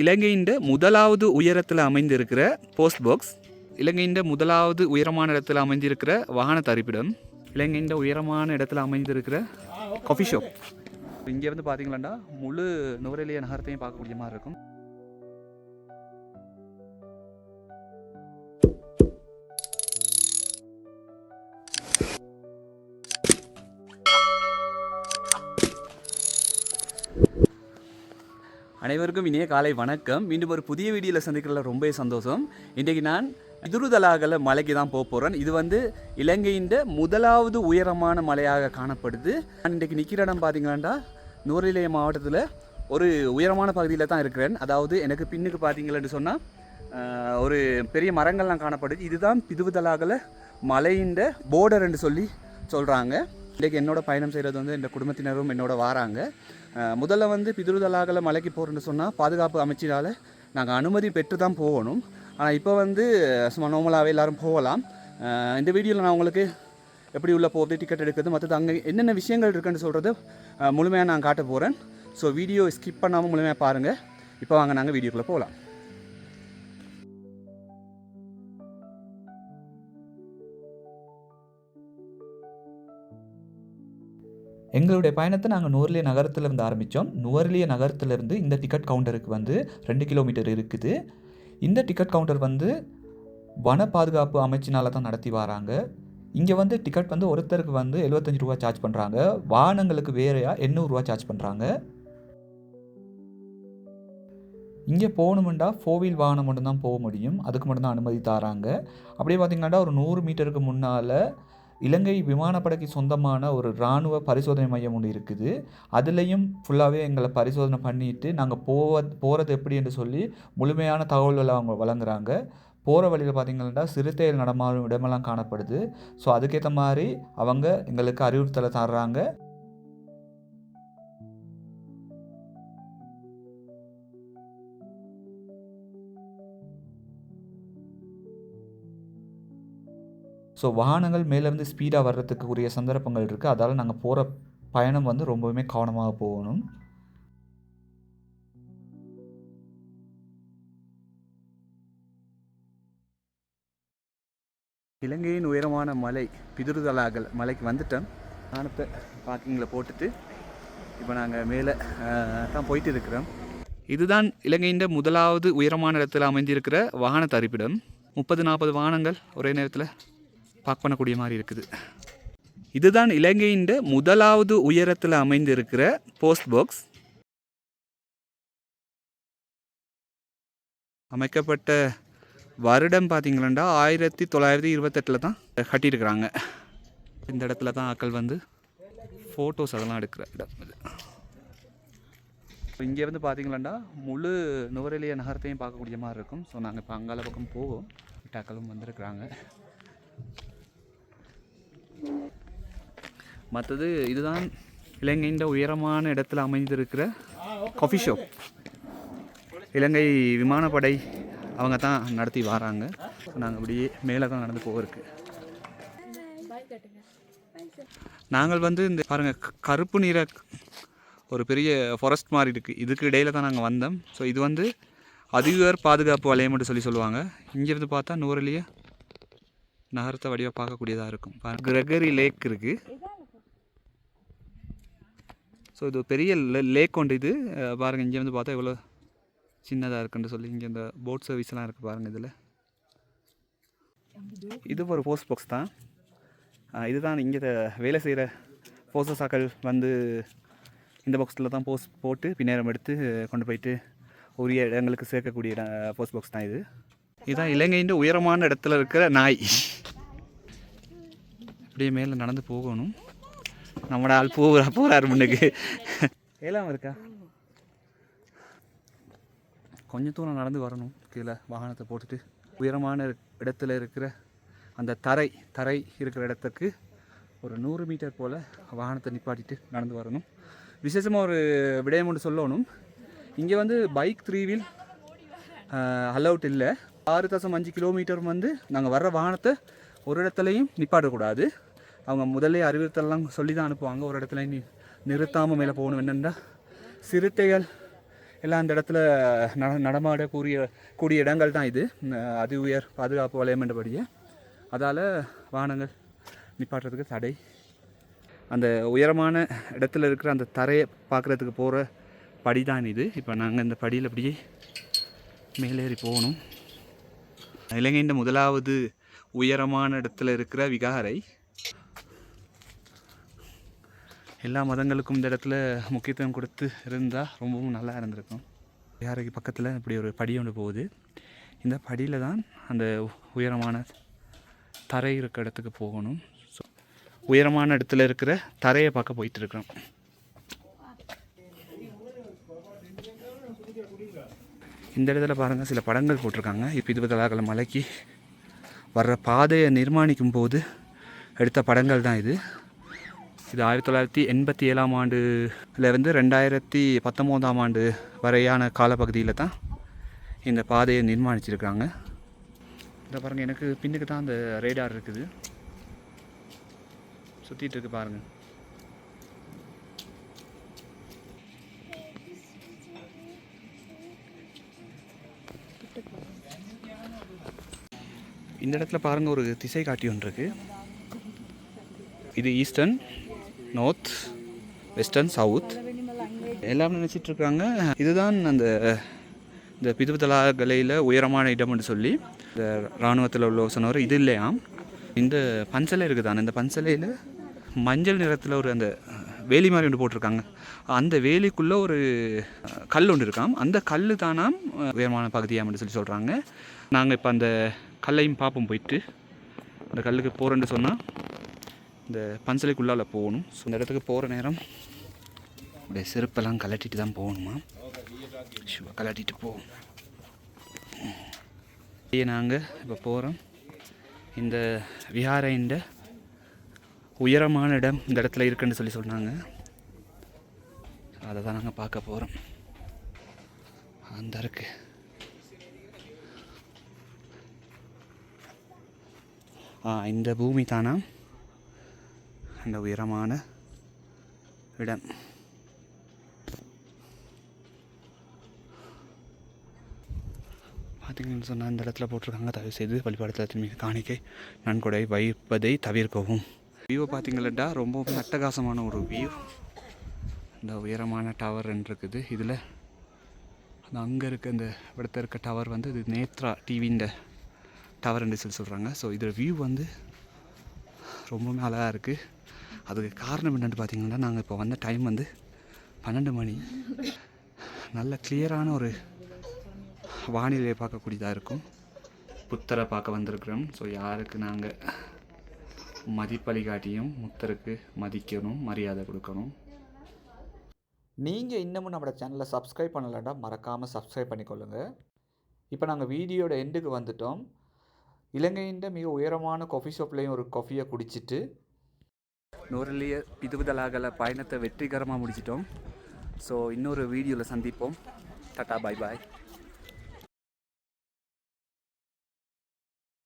இலங்கையின் முதலாவது உயரத்தில் அமைந்திருக்கிற போஸ்ட் பாக்ஸ், இலங்கையின் முதலாவது உயரமான இடத்தில் அமைந்திருக்கிற வாகன தரிப்பிடம், இலங்கையின் உயரமான இடத்துல அமைந்திருக்கிற காஃபி ஷாப். இங்கே வந்து பார்த்தீங்களா முழு நுவரெலியா நகரத்தையும் பார்க்கக்கூடிய மாதிரி இருக்கும். அனைவருக்கும் இனிய காலை வணக்கம். மீண்டும் ஒரு புதிய வீடியோவில் சந்திக்கிறதுல ரொம்ப சந்தோஷம். இன்றைக்கு நான் பிதுருதலாகல மலைக்கு தான் போக போகிறேன். இது வந்து இலங்கையின் முதலாவது உயரமான மலையாக காணப்படுது. நான் இன்றைக்கு நிற்கிற இடம் பார்த்தீங்கன்னா நுவரெலியா மாவட்டத்தில் ஒரு உயரமான பகுதியில் தான் இருக்கிறேன். அதாவது எனக்கு பின்னுக்கு பார்த்தீங்களன்னு சொன்னால் ஒரு பெரிய மரங்கள்லாம் காணப்படுது. இதுதான் பிதுருதலாகல மலையின் போர்டர் என்று சொல்கிறாங்க. இன்றைக்கு என்னோட பயணம் செய்கிறது வந்து இந்த குடும்பத்தினரும் என்னோட வாராங்க. முதல்ல வந்து பிதுருதலாகல மலைக்கு போகிறேன்னு சொன்னால் பாதுகாப்பு அமைச்சினால் நாங்கள் அனுமதி பெற்று தான் போகணும். ஆனால் இப்போ வந்து சும்மா நார்மலாகவே எல்லோரும் போகலாம். இந்த வீடியோவில் நான் உங்களுக்கு எப்படி உள்ள போகிறது, டிக்கெட் எடுக்கிறது, மற்றது அங்கே என்னென்ன விஷயங்கள் இருக்குன்னு சொல்கிறது முழுமையாக நான் காட்ட போகிறேன். ஸோ வீடியோ ஸ்கிப் பண்ணாமல் முழுமையாக பாருங்கள். இப்போ வாங்க நாங்கள் வீடியோக்குள்ளே போகலாம். எங்களுடைய பயணத்தை நாங்கள் நுவரெலியா நகரத்திலேருந்து ஆரம்பித்தோம். நுவரெலியா நகரத்திலேருந்து இந்த டிக்கெட் கவுண்டருக்கு வந்து 2 கிலோமீட்டர் இருக்குது. இந்த டிக்கெட் கவுண்டர் வந்து வன பாதுகாப்பு அமைச்சினால் தான் நடத்தி வராங்க. இங்கே வந்து டிக்கெட் வந்து ஒருத்தருக்கு வந்து 75 ரூபா சார்ஜ் பண்ணுறாங்க. வாகனங்களுக்கு வேறையாக 800 ரூபா சார்ஜ் பண்ணுறாங்க. இங்கே போகணுமெண்டா 4 வீல் வாகனம் மட்டும்தான் போக முடியும். அதுக்கு மட்டும்தான் அனுமதி தராங்க. அப்படியே பார்த்திங்கன்னா ஒரு 100 மீட்டருக்கு முன்னால் இலங்கை விமானப்படைக்கு சொந்தமான ஒரு இராணுவ பரிசோதனை மையம் ஒன்று இருக்குது. அதுலேயும் ஃபுல்லாகவே எங்களை பரிசோதனை பண்ணிவிட்டு நாங்கள் போகிறது எப்படி என்று சொல்லி முழுமையான தகவல்களை அவங்க வழங்குறாங்க. போகிற வழியில் பார்த்திங்கன்னா சிறுத்தைகள் நடமாடும் இடமெல்லாம் காணப்படுது. ஸோ அதுக்கேற்ற மாதிரி அவங்க எங்களுக்கு அறிவுறுத்தலை தர்றாங்க. ஸோ வாகனங்கள் மேலேருந்து ஸ்பீடாக வர்றதுக்கு உரிய சந்தர்ப்பங்கள் இருக்குது. அதால் நாங்கள் போகிற பயணம் வந்து ரொம்பவுமே கவனமாக போகணும். இலங்கையின் உயரமான மலை பிதுருதலாகல் மலைக்கு வந்துட்டோம். வாகனத்தை பார்க்கிங்கில் போட்டுட்டு இப்போ நாங்கள் மேலே தான் போயிட்டு இருக்கிறோம். இதுதான் இலங்கையின் முதலாவது உயரமான இடத்தில் அமைந்திருக்கிற வாகன தரிப்பிடம். 30-40 வாகனங்கள் ஒரே நேரத்தில் பார்க் பண்ணக்கூடிய மாதிரி இருக்குது. இதுதான் இலங்கையின் முதலாவது உயரத்தில் அமைந்திருக்கிற போஸ்ட் பாக்ஸ். அமைக்கப்பட்ட வருடம் பார்த்திங்களா 1928 தான் கட்டியிருக்கிறாங்க. இந்த இடத்துல தான் ஆக்கள் வந்து ஃபோட்டோஸ் அதெல்லாம் எடுக்கிற இடம் இது. இங்கே வந்து பார்த்திங்களா முழு நுவரெலியா நகரத்தையும் பார்க்கக்கூடிய மாதிரி இருக்கும். ஸோ நாங்கள் இப்போ அங்கால பக்கம் போவோம். ஆக்களும் வந்திருக்கிறாங்க. மற்றது இதுதான் இலங்கையின் உயரமான இடத்துல அமைந்திருக்கிற காஃபி ஷாப். இலங்கை விமானப்படை அவங்க தான் நடத்தி வராங்க. நாங்கள் அப்படியே மேலே தான் நடந்து போகிறதுக்கு. நாங்கள் வந்து இந்த பாருங்கள் கருப்பு நிற ஒரு பெரிய ஃபாரஸ்ட் மாதிரி இருக்குது. இதுக்கு இடையில தான் நாங்கள் வந்தோம். ஸோ இது வந்து அதிகார் பாதுகாப்பு வலயம் என்று சொல்லுவாங்க. இங்கேருந்து பார்த்தா நுவரெலியா நகரத்தை வடிவாக பார்க்கக்கூடியதாக இருக்கும். கிரெகரி லேக் இருக்குது. ஸோ இது பெரிய லேக் ஒன்று. இது பாருங்கள் இங்கே வந்து பார்த்தா எவ்வளோ சின்னதாக இருக்குன்னு சொல்லி இங்கே இந்த போட் சர்வீஸ்லாம் இருக்குது பாருங்கள். இதில் இது ஒரு போஸ்ட் பாக்ஸ் தான். இதுதான் இங்கே வேலை செய்கிற போஸ்டர்ஸாக்கள் வந்து இந்த பாக்ஸில் தான் போஸ்ட் போட்டு பின்னேரம் எடுத்து கொண்டு போயிட்டு உரிய இடங்களுக்கு சேர்க்கக்கூடிய போஸ்ட் பாக்ஸ் தான் இது. இதுதான் இலங்கையின் உயரமான இடத்துல இருக்கிற நாய். அப்படியே மேலே நடந்து போகணும். நம்மளோட ஆள் போகிறாரு முன்னுக்கு. ஏலாம் இருக்கா கொஞ்சம் தூரம் நடந்து வரணும். கீழே வாகனத்தை போட்டுட்டு உயரமான இடத்துல இருக்கிற அந்த தரை இருக்கிற இடத்துக்கு ஒரு 100 மீட்டர் போல் வாகனத்தை நிப்பாட்டிட்டு நடந்து வரணும். விசேஷமாக ஒரு விடயம் ஒன்று சொல்லணும். இங்கே வந்து பைக் 3 வீல் அலவுட் இல்லை. 6.5 கிலோமீட்டர் வந்து நாங்கள் வர்ற வாகனத்தை ஒரு இடத்துலையும் நிப்பாட்டக்கூடாது. அவங்க முதல்ல அறிவுறுத்தலாம் சொல்லி தான் அனுப்புவாங்க. ஒரு இடத்துல நிறுத்தாமல் மேலே போகணும். என்னென்னா சிறுத்தைகள் எல்லாம் அந்த இடத்துல கூடிய இடங்கள் தான் இது. அதி உயர் பாதுகாப்பு வலயம் என்றபடியே அதால் வாகனங்கள் நிப்பாட்டுறதுக்கு தடை. அந்த உயரமான இடத்துல இருக்கிற அந்த தரையை பார்க்குறதுக்கு போகிற படி தான் இது. இப்போ நாங்கள் இந்த படியில் அப்படியே மேலேறி போகணும். இலங்கையின் முதலாவது உயரமான இடத்துல இருக்கிற விகாரை. எல்லா மதங்களுக்கும் இந்த இடத்துல முக்கியத்துவம் கொடுத்து இருந்தால் ரொம்பவும் நல்லா இருந்திருக்கும். விகாரைக்கு பக்கத்தில் இப்படி ஒரு படி ஒன்று போகுது. இந்த படியில் தான் அந்த உயரமான தரை இருக்கிற இடத்துக்கு போகணும். ஸோ உயரமான இடத்துல இருக்கிற தரையை பார்க்க போயிட்டுருக்கிறோம். இந்த இடத்துல பாருங்கள், சில படங்கள் போட்டிருக்காங்க. இப்போ இதுபதலாகல மலைக்கு வர்ற பாதையை நிர்மாணிக்கும் போது எடுத்த படங்கள் தான் இது. இது 1987ஆம் ஆண்டுலேருந்து 2019ஆம் ஆண்டு வரையான காலப்பகுதியில் தான் இந்த பாதையை நிர்மாணிச்சிருக்காங்க. இந்த பாருங்கள், எனக்கு பின்னுக்கு தான் அந்த ரேடார் இருக்குது, சுற்றிட்டு இருக்கு பாருங்கள். இந்த இடத்துல பாருங்கள், ஒரு திசை காட்டி ஒன்று இருக்குது. இது ஈஸ்டர்ன், நார்த், வெஸ்டர்ன், சவுத் எல்லாம் நினச்சிட்ருக்காங்க. இதுதான் அந்த இந்த பிதுபதலாகலையில் உயரமான இடம்னு சொல்லி இந்த இராணுவத்தில் உள்ள சொன்னவர். இது இல்லையாம், இந்த பஞ்சலை இருக்குதானே, இந்த பஞ்சலையில் மஞ்சள் நிறத்தில் ஒரு அந்த வேலி மாதிரி ஒன்று போட்டிருக்காங்க. அந்த வேலிக்குள்ளே ஒரு கல் ஒன்று இருக்காம். அந்த கல் தானாம் உயரமான பகுதியாம்னு சொல்கிறாங்க. நாங்கள் இப்போ அந்த கல்லையும் பார்ப்போம். போயிட்டு அந்த கல்லுக்கு போகிறேன்னு சொன்னால் இந்த பஞ்சலைக்குள்ளால் போகணும். ஸோ இந்த இடத்துக்கு போகிற நேரம் இந்த செருப்பெல்லாம் கலட்டிட்டு தான் போகணுமா. ஷூவை கலட்டிட்டு போவோம். நாங்கள் இப்போ போகிறோம். இந்த விஹாரையின் உயரமான இடம் இந்த இடத்துல இருக்குன்னு சொன்னாங்க. அதை தான் நாங்கள் பார்க்க போகிறோம். அந்த இருக்கு இந்த பூமி தானா அந்த உயரமான இடம். பார்த்தீங்கன்னு சொன்னால் இந்த இடத்துல போட்டிருக்காங்க, தயவு செய்து வழிபாடத்தில் மிக காணிக்கை நன்கொடை வைப்பதை தவிர்க்கவும். வியூவை பார்த்தீங்களா, ரொம்பவும் அட்டகாசமான ஒரு வியூ. இந்த உயரமான டவர் இருக்குது. இதில் அந்த அங்கே இருக்க இந்த இடத்துல இருக்க டவர் வந்து இது நேத்ரா டிவின்ற டவர்ன்னு சொல்கிறாங்க. ஸோ இதோட வியூ வந்து ரொம்பவுமே அழகாக இருக்குது. அதுக்கு காரணம் என்னென்னு பார்த்தீங்கன்னா, நாங்கள் இப்போ வந்த டைம் வந்து 12 மணி. நல்ல கிளியரான ஒரு வானிலையை பார்க்கக்கூடியதாக இருக்கும். புத்தரை பார்க்க வந்திருக்கிறோம். ஸோ யாருக்கு நாங்கள் மதிப்பளி காட்டியும் புத்தருக்கு மதிக்கணும், மரியாதை கொடுக்கணும். நீங்கள் இன்னமும் நம்மளோட சேனலை சப்ஸ்கிரைப் பண்ணலன்னா மறக்காமல் சப்ஸ்கிரைப் பண்ணிக்கொள்ளுங்கள். இப்போ நாங்கள் வீடியோட எண்டுக்கு வந்துட்டோம். இலங்கையின் மிக உயரமான காஃபி ஷாப்லேயும் ஒரு காஃபியை குடிச்சிட்டு நூறலிய பிதுபதலாகல பயணத்தை வெற்றிகரமாக முடிச்சிட்டோம். ஸோ இன்னொரு வீடியோவில் சந்திப்போம். டாடா, பாய் பாய்.